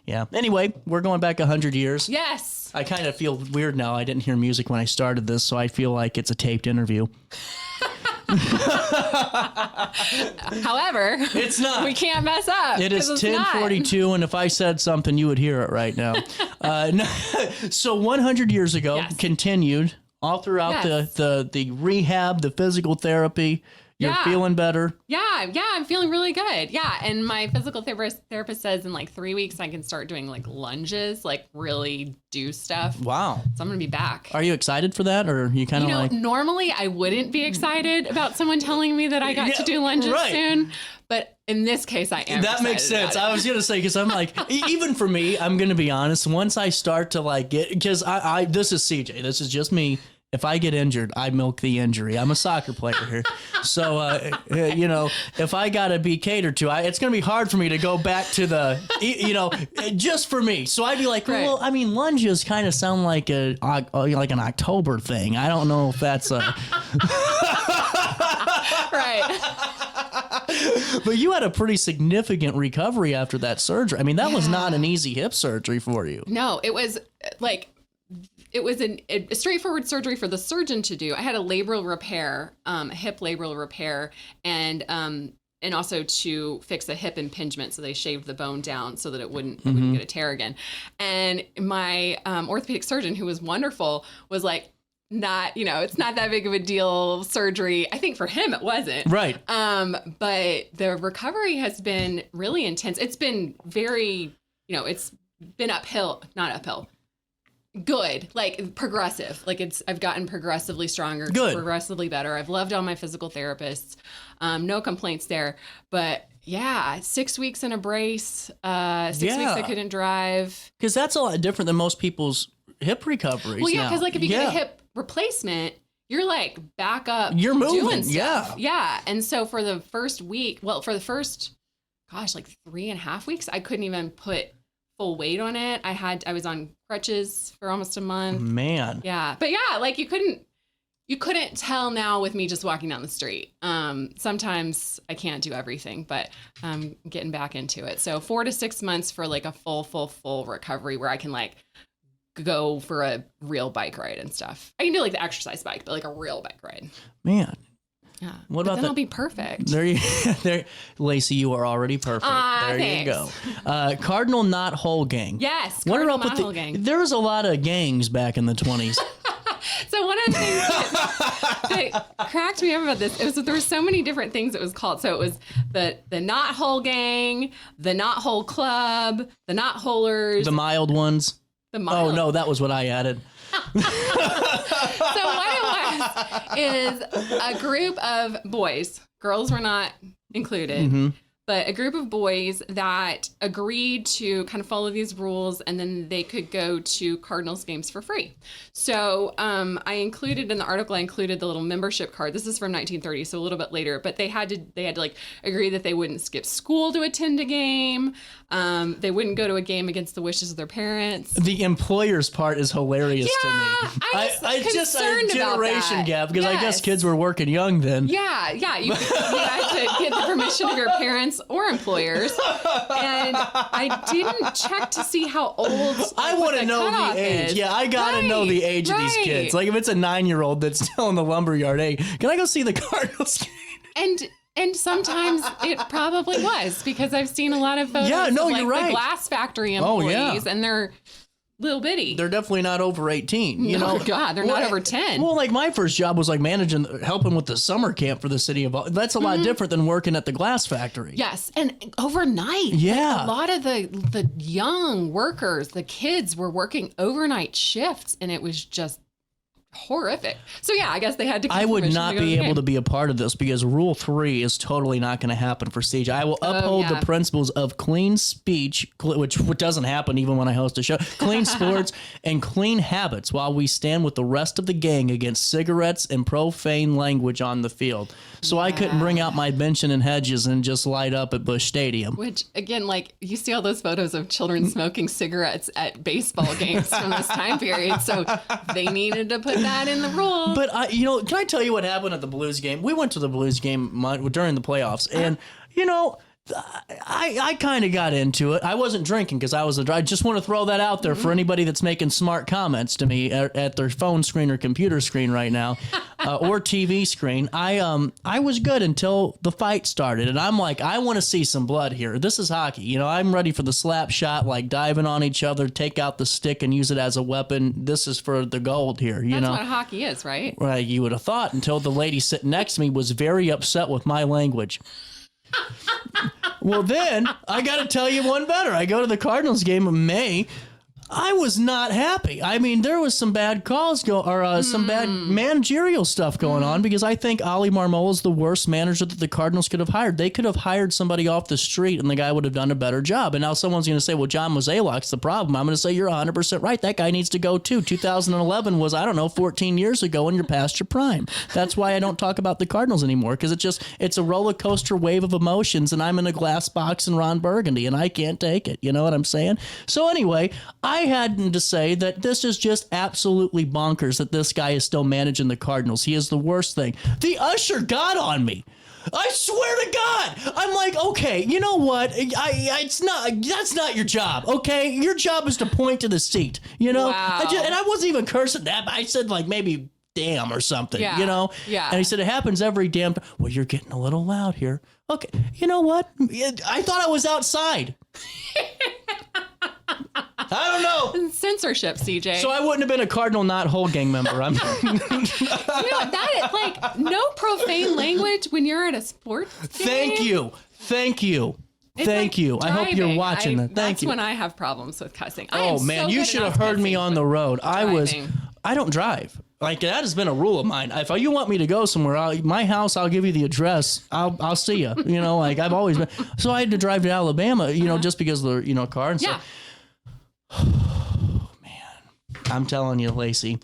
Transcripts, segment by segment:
Yeah. Anyway, we're going back 100 years. Yes. I kind of feel weird now. I didn't hear music when I started this, so I feel like it's a taped interview. However, it's not. We can't mess up. It is 10:42, and if I said something, you would hear it right now. So 100 years ago, continued all throughout the rehab, the physical therapy. You're feeling better? Yeah, I'm feeling really good. Yeah, and my physical therapist says in like 3 weeks I can start doing like lunges, like really do stuff. Wow. So I'm going to be back. Are you excited for that, or are you kind of like... normally I wouldn't be excited about someone telling me that I got to do lunges soon, but in this case I am. That makes sense. I was going to say, because I'm like, even for me, I'm going to be honest, once I start to like get, because I this is CJ, this is just me. If I get injured, I milk the injury. I'm a soccer player here. So, if I got to be catered to, it's going to be hard for me to go back to the, just for me. So I'd be like, well, I mean, lunges kind of sound like an October thing. I don't know if that's a... Right. But you had a pretty significant recovery after that surgery. I mean, that was not an easy hip surgery for you. No, it was like... It was a straightforward surgery for the surgeon to do. I had a labral repair, a hip labral repair, and also to fix a hip impingement. So they shaved the bone down so that it wouldn't get a tear again. And my orthopedic surgeon, who was wonderful, was like, it's not that big of a deal surgery. I think for him it wasn't. Right. But the recovery has been really intense. It's been very, it's been not uphill. Good, like progressive. Like I've gotten progressively stronger, progressively better. I've loved all my physical therapists. No complaints there. But yeah, 6 weeks in a brace, 6 weeks I couldn't drive. Because that's a lot different than most people's hip recoveries. Well, yeah, because like if you get a hip replacement, you're like back up. You're moving, doing stuff. Yeah. And so for the first week, like 3.5 weeks, I couldn't even put full weight on it. I was on crutches for almost a month. Man. Yeah. But yeah, like you couldn't tell now with me just walking down the street. Sometimes I can't do everything, but I'm getting back into it. So 4 to 6 months for like a full recovery where I can like go for a real bike ride and stuff. I can do like the exercise bike, but like a real bike ride. Man. Yeah. What about then that? I'll be perfect. There, Lacey, you are already perfect. There thanks. you go. Cardinal Knothole Gang. Yes, Cardinal Knothole Gang. There was a lot of gangs back in the 20s. So one of the things that cracked me up about this is that there were so many different things it was called. So it was the Knothole Gang, the Knothole Club, the Knotholers. The mild ones. Oh, no, that was what I added. So what it was is a group of boys. Girls were not included. But a group of boys that agreed to kind of follow these rules, and then they could go to Cardinals games for free. So I included in the article, I included the little membership card. This is from 1930, so a little bit later. But they had to like agree that they wouldn't skip school to attend a game. They wouldn't go to a game against the wishes of their parents. The employer's part is hilarious to me. I just a generation gap because I guess kids were working young then. Yeah. You had to get the permission of your parents or employers, and I didn't check to see how old. I want to know the age. Yeah, I gotta know the age of these kids. Like if it's a 9-year-old that's still in the lumberyard, hey, can I go see the Cardinals game? And sometimes it probably was because I've seen a lot of photos of like the glass factory employees, and they're little bitty. They're definitely not over 18. You know, God, they're not over 10. Well, like my first job was like helping with the summer camp for the city of. That's a lot different than working at the glass factory. Yes, and overnight. Yeah, like a lot of the young workers, the kids, were working overnight shifts, and it was just horrific. So yeah, I guess they had to. I would not be able to be a part of this because Rule 3 is totally not going to happen for Siege. I will uphold the principles of clean speech, which doesn't happen even when I host a show, clean sports, and clean habits while we stand with the rest of the gang against cigarettes and profane language on the field. So I couldn't bring out my Benson and Hedges and just light up at Busch Stadium. Which, again, like you see all those photos of children smoking cigarettes at baseball games from this time period. So they needed to put that in the rule. But, can I tell you what happened at the Blues game? We went to the Blues game during the playoffs. And, I kind of got into it. I wasn't drinking because I just want to throw that out there for anybody that's making smart comments to me at their phone screen or computer screen right now, or TV screen. I was good until the fight started, and I'm like, I want to see some blood here. This is hockey. You know, I'm ready for the slap shot, like diving on each other, take out the stick and use it as a weapon. This is for the gold here. You know what hockey is, right? Right. You would have thought, until the lady sitting next to me was very upset with my language. Well, then I got to tell you one better. I go to the Cardinals game in May. I was not happy. I mean, there was some bad calls some bad managerial stuff going on, because I think Ollie Marmol is the worst manager that the Cardinals could have hired. They could have hired somebody off the street and the guy would have done a better job. And now someone's going to say, well, John Mozeliak's the problem. I'm going to say you're 100% right. That guy needs to go too. 2011 was, 14 years ago, and you're past your prime. That's why I don't talk about the Cardinals anymore, because it's a roller coaster wave of emotions, and I'm in a glass box in Ron Burgundy, and I can't take it. You know what I'm saying? So anyway, I had to say that this is just absolutely bonkers that this guy is still managing the Cardinals. He is the worst thing. The usher got on me. I swear to God. I'm like, okay, you know what? That's not your job, okay? Your job is to point to the seat, you know? Wow. And I wasn't even cursing that, but I said like maybe damn or something, you know? Yeah. And he said, it happens every damn time. Well, you're getting a little loud here. Okay, you know what? I thought I was outside. I don't know. Censorship, CJ. So I wouldn't have been a Cardinal Knothole gang member. You know, that is like no profane language when you're at a sports game. Thank you. I hope you're watching that. Thank you. That's when I have problems with cussing. Oh man, you should have heard me on the road. I don't drive. Like, that has been a rule of mine. If you want me to go somewhere, my house, I'll give you the address. I'll see you. You know, like I've always been. So I had to drive to Alabama, you know, just because of the, car and stuff. Oh, man. I'm telling you, Lacy,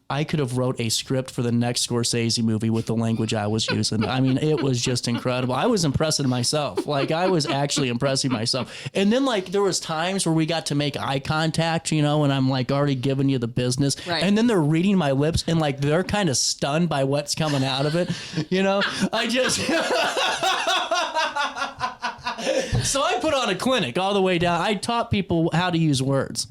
I could have wrote a script for the next Scorsese movie with the language I was using. I mean, it was just incredible. I was impressing myself. Like, I was actually impressing myself. And then, like, there was times where we got to make eye contact, and I'm, like, already giving you the business. Right. And then they're reading my lips, and, like, they're kind of stunned by what's coming out of it. I just... So I put on a clinic all the way down. I taught people how to use words.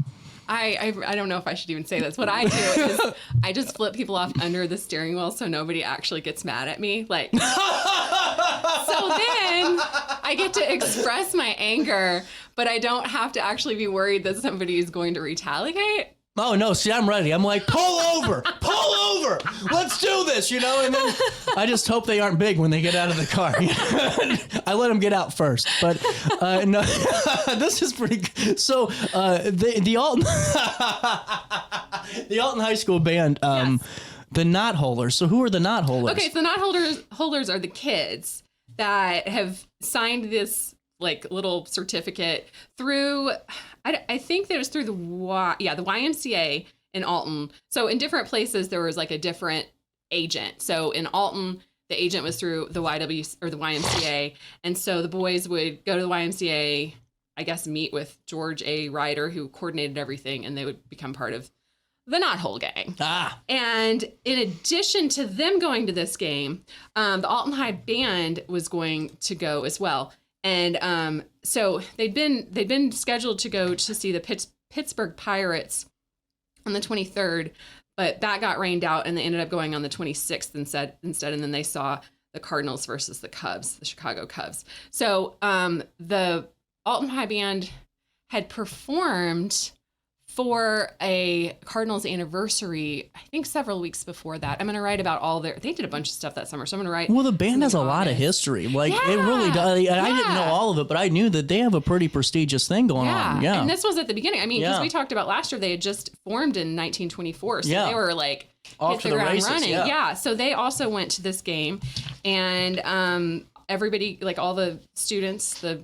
I don't know if I should even say this. What I do is I just flip people off under the steering wheel so nobody actually gets mad at me. Like, so then I get to express my anger, but I don't have to actually be worried that somebody is going to retaliate. Oh, no. See, I'm ready. I'm like, pull over. Let's do this, and then I just hope they aren't big when they get out of the car. I let them get out first. But no, this is pretty good. So the Alton High School band, Yes. the Knotholers. So who are the Knotholers? Okay, so the Knotholers are the kids that have signed this like little certificate through, I think that it was through the YMCA in Alton. So in different places, there was like a different agent. So in Alton, the agent was through the YMCA. And so the boys would go to the YMCA, I guess, meet with George A. Ryder, who coordinated everything, and they would become part of the Knothole gang. And in addition to them going to this game, the Alton High band was going to go as well. And so they'd been scheduled to go to see the Pittsburgh Pirates on the 23rd, but that got rained out, and they ended up going on the 26th instead. And then they saw the Cardinals versus the Cubs, the Chicago Cubs. So the Alton High band had performed for a Cardinals anniversary, I think several weeks before that. I'm going to write about they did a bunch of stuff that summer. So I'm going to write. Well, the band has a lot of history. Like, it really does. And I didn't know all of it, but I knew that they have a pretty prestigious thing going on. Yeah. And this was at the beginning. I mean, because we talked about last year, they had just formed in 1924. So they were like, off to the ground races, running. Yeah. So they also went to this game, and everybody, like all the students, the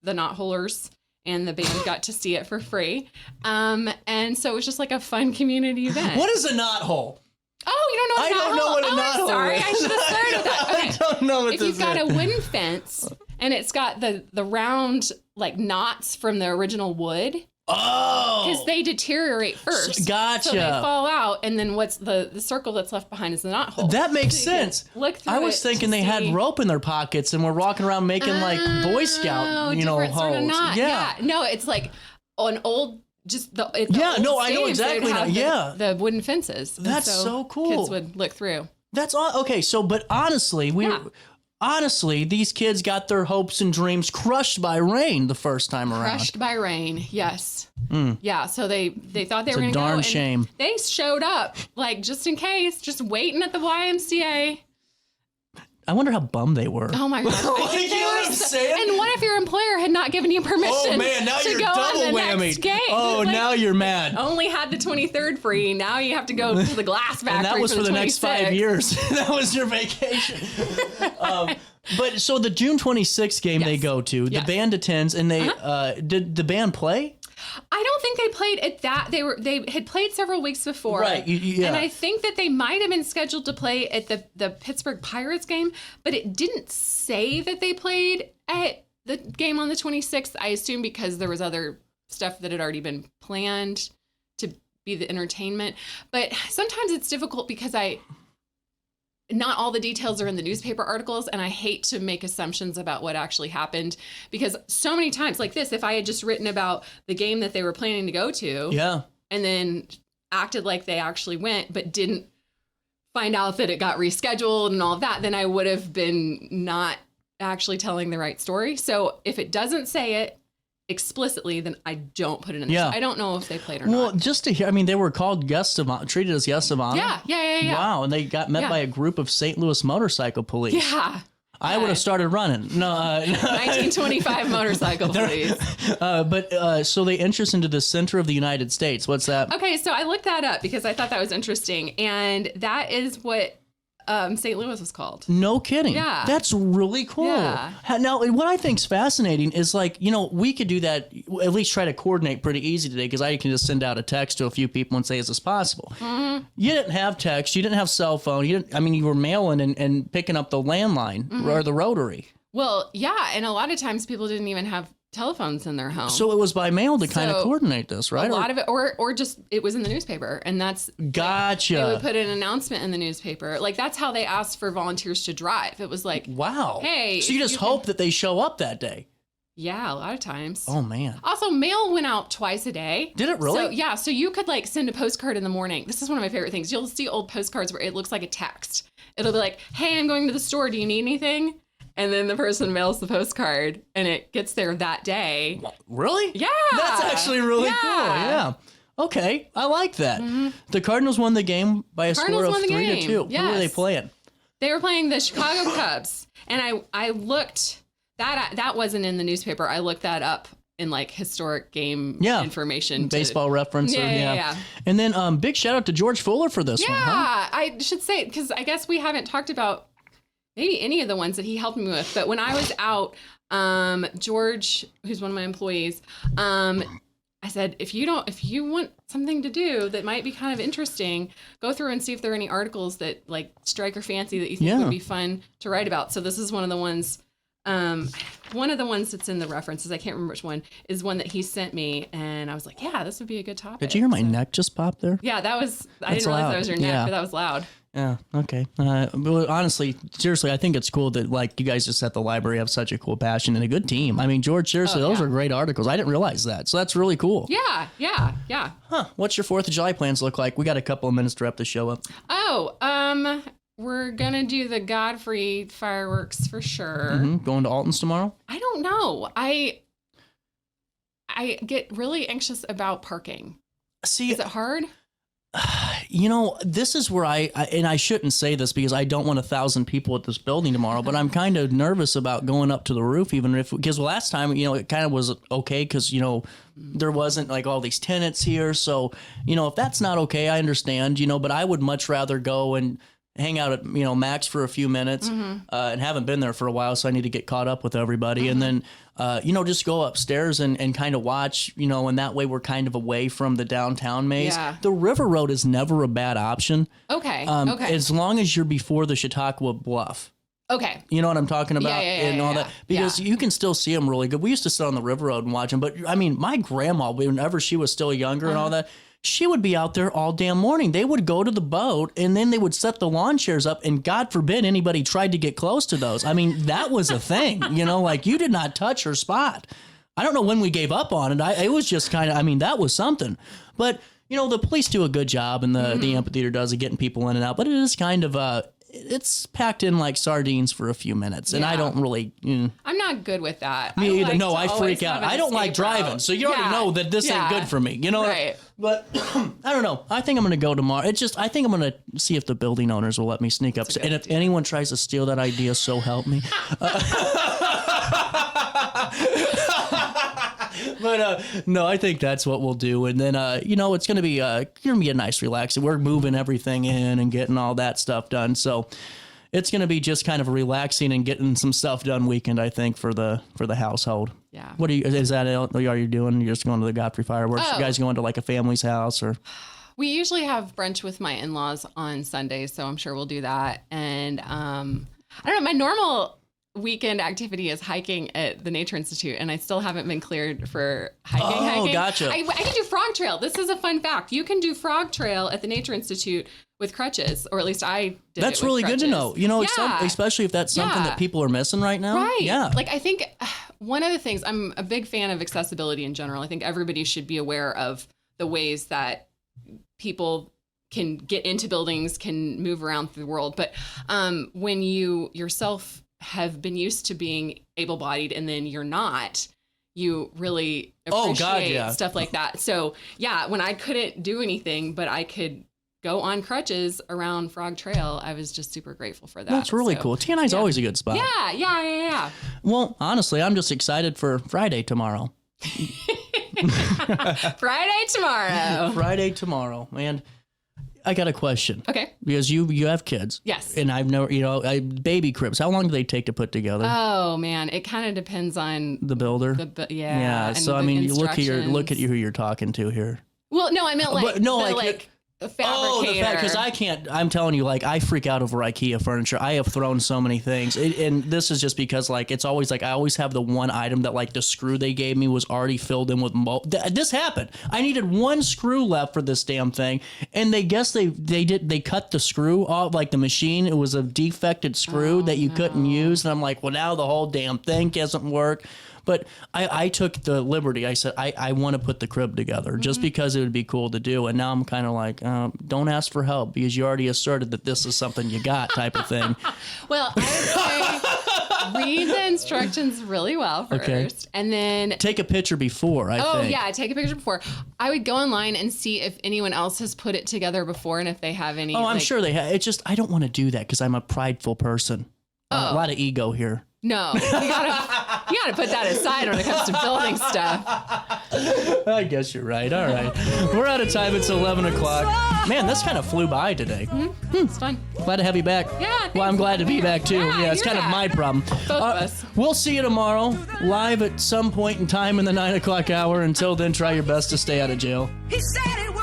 Knotholers, and the band got to see it for free. And so it was just like a fun community event. What is a knothole? Oh, you don't know what a knothole is? I don't know what a knothole is. Sorry, I should have started that. Okay. I don't know what if this you've got a wooden fence and it's got the round like knots from the original wood. Oh, because they deteriorate first. Gotcha. So they fall out, and then what's the circle that's left behind is the knothole. That makes So you can sense. Look through I was thinking they had rope in their pockets and were walking around making like Boy Scout, different sort of holes. knot. Yeah. No, it's like an old. Just the I know exactly now. Yeah, the wooden fences. That's so cool. Kids would look through. That's all. Okay, so but honestly, honestly, these kids got their hopes and dreams crushed by rain the first time around. Crushed by rain, yes. Yeah, so they thought they were going to go. Darn shame. And they showed up, like, just in case, just waiting at the YMCA. I wonder how bummed they were. Oh my gosh. Like, you know what I'm saying? And what if your employer had not given you permission Oh man, now to you're go on double the next whammy. game? Oh, Like, now you're mad. only had the 23rd free. Now you have to go to the glass factory. And that was for the next 5 26th. years. That was your vacation. But so the June 26th game they go to, the band attends, and they did the band play? I don't think they played at that. They had played several weeks before, Right? Yeah. And I think that they might have been scheduled to play at the Pittsburgh Pirates game, but it didn't say that they played at the game on the 26th. I assume because there was other stuff that had already been planned to be the entertainment. But sometimes it's difficult because not all the details are in the newspaper articles, and I hate to make assumptions about what actually happened, because so many times like this, if I had just written about the game that they were planning to go to and then acted like they actually went but didn't find out that it got rescheduled and all of that, then I would have been not actually telling the right story. So if it doesn't say it explicitly, then I don't put it in. I don't know if they played or not. Well, just to hear, I mean, they were called guests of honor, treated as guests of honor. Yeah. Wow, and they got met by a group of St. Louis motorcycle police. Yeah. I would have started running. No, 1925 motorcycle police. So they entrance into the center of the United States. What's that? Okay, so I looked that up because I thought that was interesting, and that is what St. Louis was called. No kidding. Yeah. That's really cool. Yeah. Now, what I think is fascinating is like, we could do that, at least try to coordinate pretty easy today, because I can just send out a text to a few people and say, is this possible? Mm-hmm. You didn't have text. You didn't have cell phone. You were mailing and picking up the landline or the rotary. Well, yeah. And a lot of times people didn't even have telephones in their home. So it was by mail to kind of coordinate this, right? A lot of it, or just it was in the newspaper, and that's gotcha. They would put an announcement in the newspaper, like that's how they asked for volunteers to drive. It was like, wow, hey, so you just hope that they show up that day. Yeah, a lot of times. Oh man. Also, mail went out twice a day. Did it really? So yeah, so you could like send a postcard in the morning. This is one of my favorite things. You'll see old postcards where it looks like a text. It'll be like, hey, I'm going to the store. Do you need anything? And then the person mails the postcard, and it gets there that day. Really? Yeah. That's actually really cool. Yeah. Okay, I like that. Mm-hmm. The Cardinals won the game by a score of 3-2. Yes. Who were they playing? They were playing the Chicago Cubs, and I looked that wasn't in the newspaper. I looked that up in like historic game information, baseball reference. Yeah. And then big shout out to George Fuller for this one. Yeah, I should say, because I guess we haven't talked about maybe any of the ones that he helped me with. But when I was out, George, who's one of my employees, I said, if you want something to do that might be kind of interesting, go through and see if there are any articles that like strike your fancy that you think would be fun to write about. So this is one of the ones. One of the ones that's in the references, I can't remember which one, is one that he sent me, and I was like, yeah, this would be a good topic. Did you hear my neck just pop there? Yeah, I didn't realize that was your neck, but that was loud. Yeah, okay. But honestly, seriously, I think it's cool that like you guys just at the library have such a cool passion and a good team. I mean, George, seriously, those are great articles. I didn't realize that. So that's really cool. Yeah. Huh. What's your 4th of July plans look like? We got a couple of minutes to wrap the show up. We're going to do the Godfrey fireworks for sure. Mm-hmm. Going to Alton's tomorrow? I don't know. I get really anxious about parking. See, is it hard? This is where I shouldn't say this because I don't want 1,000 people at this building tomorrow, but I'm kind of nervous about going up to the roof, because last time, it kind of was okay because, there wasn't like all these tenants here. So, if that's not okay, I understand, but I would much rather go and hang out at, Max for a few minutes, and haven't been there for a while. So I need to get caught up with everybody. And then, just go upstairs and kind of watch, and that way we're kind of away from the downtown maze. Yeah. The River Road is never a bad option. Okay. As long as you're before the Chautauqua Bluff. Okay. You know what I'm talking about? And all that. Because you can still see them really good. We used to sit on the river road and watch them. But, I mean, my grandma, whenever she was still younger and all that, she would be out there all damn morning. They would go to the boat, and then they would set the lawn chairs up, and God forbid anybody tried to get close to those. I mean, that was a thing. You know, like, you did not touch her spot. I don't know when we gave up on it. It was just kind of, I mean, that was something. But, you know, the police do a good job, and the amphitheater does of getting people in and out. But it is kind of it's packed in like sardines for a few minutes, and I don't really. I'm not good with that. Me either. No, I freak out. I don't like driving, so you already know that this ain't good for me. You know, right? But I don't know. I think I'm going to go tomorrow. I think I'm going to see if the building owners will let me sneak up. And if anyone tries to steal that idea, so help me. But no, I think that's what we'll do. And then you know, it's gonna be a nice relaxing. We're moving everything in and getting all that stuff done. So it's gonna be just kind of a relaxing and getting some stuff done weekend, I think, for the household. Yeah. What are you doing? You're just going to the Godfrey fireworks? You guys going to like a family's house or? We usually have brunch with my in-laws on Sundays, so I'm sure we'll do that. And I don't know, my normal weekend activity is hiking at the Nature Institute, and I still haven't been cleared for hiking. Gotcha. I can do frog trail. This is a fun fact. You can do frog trail at the Nature Institute with crutches, or at least I did. That's it with really crutches. good to know. You know, especially if that's something that people are missing right now. Right. Yeah. Like, I think one of the things, I'm a big fan of accessibility in general. I think everybody should be aware of the ways that people can get into buildings, can move around through the world. But when you yourself have been used to being able-bodied and then you're not, you really appreciate stuff like that. So yeah, when I couldn't do anything, but I could go on crutches around Frog Trail, I was just super grateful for that. That's really cool. TNI's always a good spot. Yeah. Well, honestly, I'm just excited for Friday tomorrow. Friday tomorrow. And I got a question. Okay. Because you have kids. Yes. And I've never, baby cribs. How long do they take to put together? Oh man, it kind of depends on the builder. Yeah. So I mean, you look at who you're talking to here. Well, no, I meant like a fabricator. Because I'm telling you, like, I freak out over IKEA furniture. I have thrown so many things. And this is just because, like, it's always like, I always have the one item that, like, the screw they gave me was already filled in with mold. This happened. I needed one screw left for this damn thing. And they cut the screw off, like the machine. It was a defected screw that you couldn't use. And I'm like, well, now the whole damn thing doesn't work. But I took the liberty. I said, I want to put the crib together just because it would be cool to do. And now I'm kind of like, don't ask for help because you already asserted that this is something you got type of thing. Well, I would say read the instructions really well first. And then take a picture before, I think. Yeah, take a picture before. I would go online and see if anyone else has put it together before and if they have any. Oh, I'm sure they have. It's just, I don't want to do that because I'm a prideful person. A lot of ego here. No, you gotta put that aside when it comes to building stuff. I guess you're right. All right. We're out of time. It's 11 o'clock. Man, this kind of flew by today. It's fun. Glad to have you back. Yeah, thanks. Well, I'm glad to be back, too. Yeah, it's kind of my problem. Both of us. We'll see you tomorrow, live at some point in time in the 9 o'clock hour. Until then, try your best to stay out of jail. He said it